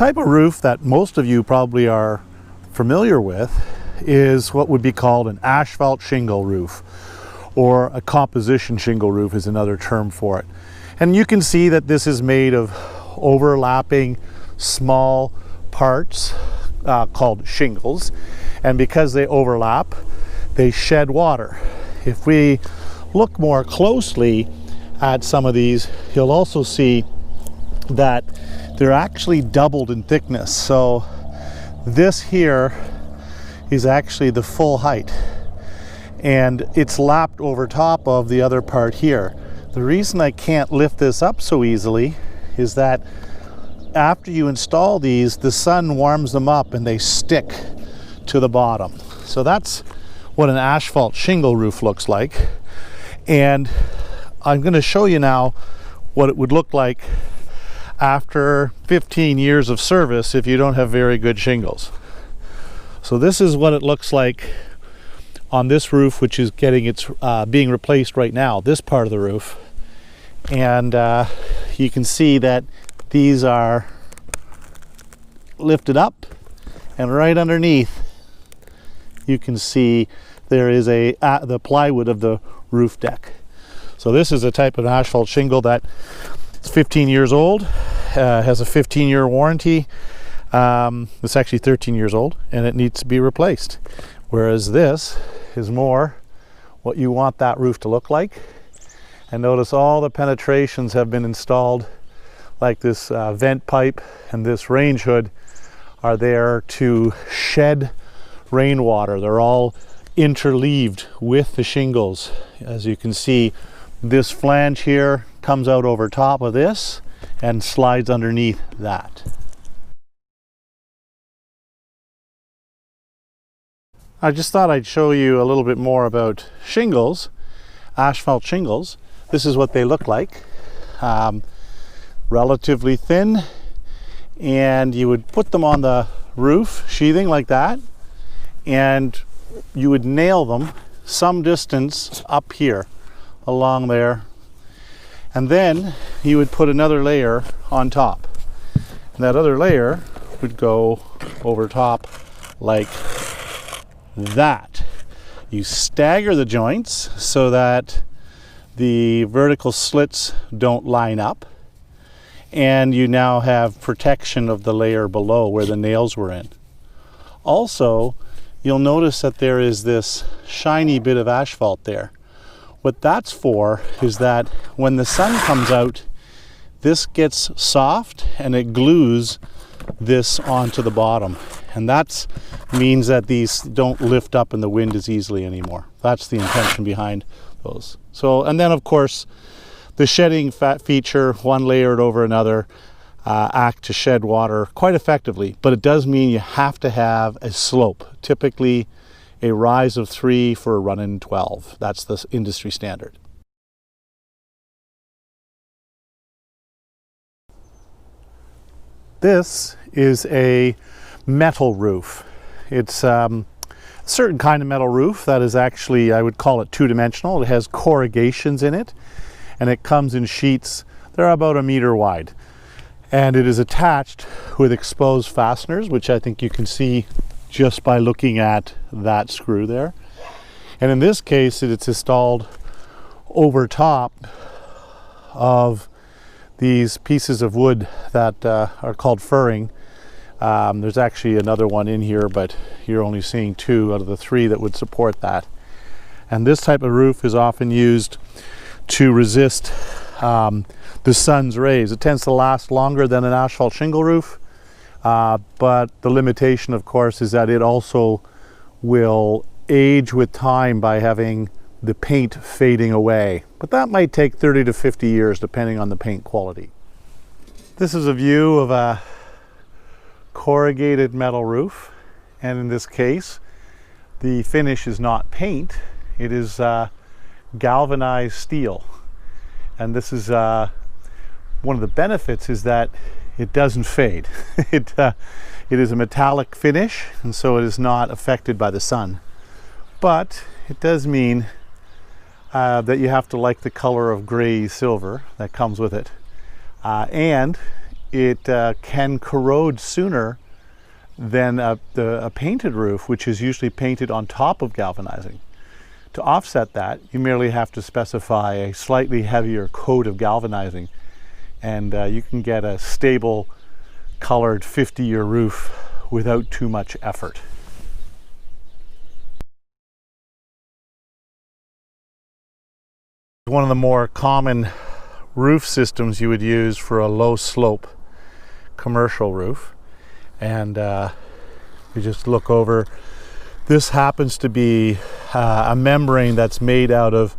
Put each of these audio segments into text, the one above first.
type of roof that most of you probably are familiar with is what would be called an asphalt shingle roof, or a composition shingle roof is another term for it. And you can see that this is made of overlapping small parts called shingles, and because they overlap, they shed water. If we look more closely at some of these, you'll also see that they're actually doubled in thickness. So this here is actually the full height, and it's lapped over top of the other part here. The reason I can't lift this up so easily is that after you install these, the sun warms them up and they stick to the bottom. So that's what an asphalt shingle roof looks like. And I'm going to show you now what it would look like after 15 years of service if you don't have very good shingles. So this is what it looks like on this roof, which is getting its being replaced right now, this part of the roof. And you can see that these are lifted up, and right underneath you can see there is the plywood of the roof deck. So this is a type of asphalt shingle that is 15 years old, has a 15-year warranty. It's actually 13 years old, and it needs to be replaced. Whereas this is more what you want that roof to look like. And notice all the penetrations have been installed, like this vent pipe and this range hood are there to shed rainwater. They're all interleaved with the shingles. As you can see, this flange here comes out over top of this and slides underneath that. I just thought I'd show you a little bit more about shingles, asphalt shingles. This is what they look like. Relatively thin, and you would put them on the roof sheathing like that, and you would nail them some distance up here along there, and then you would put another layer on top, and that other layer would go over top like that. You stagger the joints so that the vertical slits don't line up, and you now have protection of the layer below where the nails were in. Also, you'll notice that there is this shiny bit of asphalt there. What that's for is that when the sun comes out, this gets soft and it glues this onto the bottom, and that means that these don't lift up in the wind as easily anymore. That's the intention behind those. So, and then of course the shedding feature, one layered over another, act to shed water quite effectively, but it does mean you have to have a slope, typically a rise of 3 for a run-in 12. That's the industry standard. This is a metal roof. It's a certain kind of metal roof that is actually, I would call it two-dimensional. It has corrugations in it, and it comes in sheets. They're about 1 meter wide, and it is attached with exposed fasteners, which I think you can see just by looking at that screw there. And in this case, it's installed over top of these pieces of wood that are called furring. There's actually another one in here, but you're only seeing 2 out of the 3 that would support that. And this type of roof is often used to resist the sun's rays. It tends to last longer than an asphalt shingle roof, but the limitation, of course, is that it also will age with time by having the paint fading away. But that might take 30 to 50 years depending on the paint quality. This is a view of a corrugated metal roof, and in this case the finish is not paint, it is galvanized steel. And this is one of the benefits is that it doesn't fade. It is a metallic finish, and so it is not affected by the sun. But it does mean that you have to like the color of gray silver that comes with it. And it can corrode sooner than a painted roof, which is usually painted on top of galvanizing. To offset that, you merely have to specify a slightly heavier coat of galvanizing, and you can get a stable colored 50-year roof without too much effort. One of the more common roof systems you would use for a low slope commercial roof, and you just look over. This happens to be a membrane that's made out of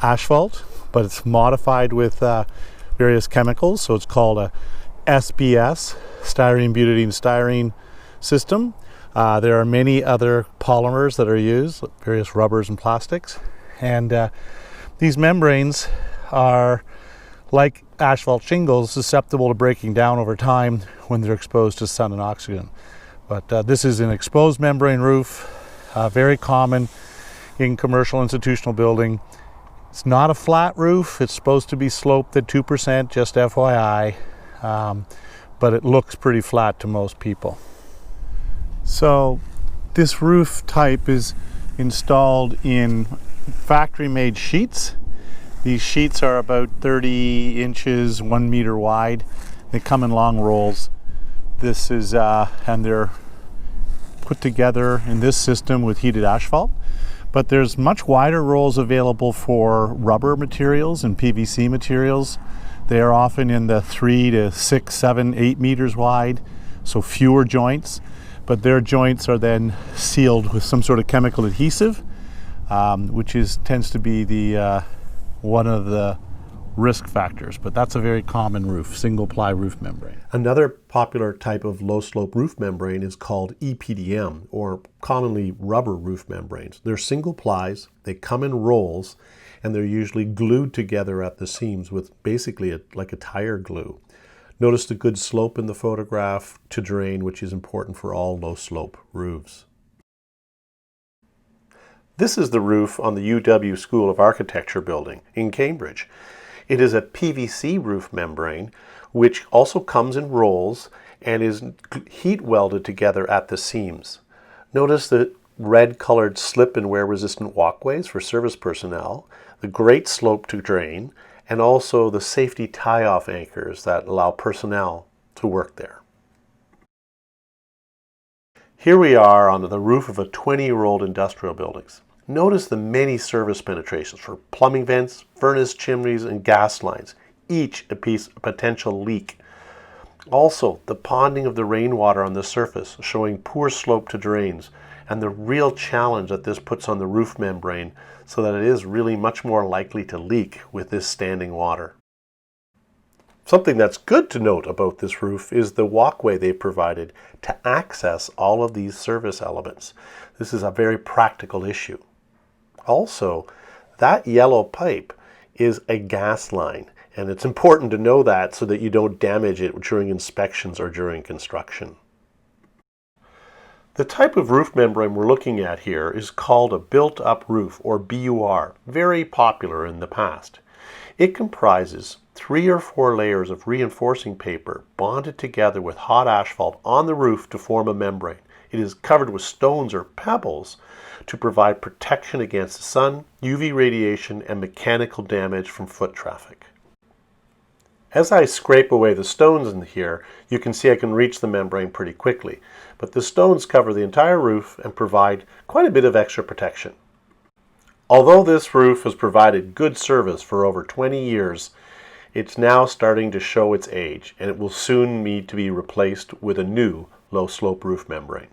asphalt, but it's modified with various chemicals, so it's called a SBS, styrene butadiene styrene system. There are many other polymers that are used, various rubbers and plastics, and these membranes are, like asphalt shingles, susceptible to breaking down over time when they're exposed to sun and oxygen. But this is an exposed membrane roof, very common in commercial institutional building. It's not a flat roof. It's supposed to be sloped at 2%, just FYI, but it looks pretty flat to most people. So this roof type is installed in factory-made sheets. These sheets are about 30 inches, 1 meter wide. They come in long rolls. This is, and they're put together in this system with heated asphalt. But there's much wider rolls available for rubber materials and PVC materials. They are often in the 3 to 6, 7, 8 meters wide, so fewer joints. But their joints are then sealed with some sort of chemical adhesive, which tends to be the one of the risk factors, but that's a very common roof, single ply roof membrane. Another popular type of low slope roof membrane is called EPDM, or commonly rubber roof membranes. They're single plies, they come in rolls, and they're usually glued together at the seams with basically like a tire glue. Notice the good slope in the photograph to drain, which is important for all low slope roofs. This is the roof on the UW School of Architecture building in Cambridge. It is a PVC roof membrane, which also comes in rolls and is heat welded together at the seams. Notice the red colored slip and wear resistant walkways for service personnel, the great slope to drain, and also the safety tie-off anchors that allow personnel to work there. Here we are on the roof of a 20-year-old industrial building. Notice the many service penetrations for plumbing vents, furnace chimneys, and gas lines, each a potential leak. Also, the ponding of the rainwater on the surface, showing poor slope to drains, and the real challenge that this puts on the roof membrane so that it is really much more likely to leak with this standing water. Something that's good to note about this roof is the walkway they provided to access all of these service elements. This is a very practical issue. Also, that yellow pipe is a gas line, and it's important to know that so that you don't damage it during inspections or during construction. The type of roof membrane we're looking at here is called a built-up roof, or BUR, very popular in the past. It comprises 3 or 4 layers of reinforcing paper bonded together with hot asphalt on the roof to form a membrane. It is covered with stones or pebbles to provide protection against the sun, UV radiation, and mechanical damage from foot traffic. As I scrape away the stones in here, you can see I can reach the membrane pretty quickly, but the stones cover the entire roof and provide quite a bit of extra protection. Although this roof has provided good service for over 20 years, it's now starting to show its age, and it will soon need to be replaced with a new low slope roof membrane.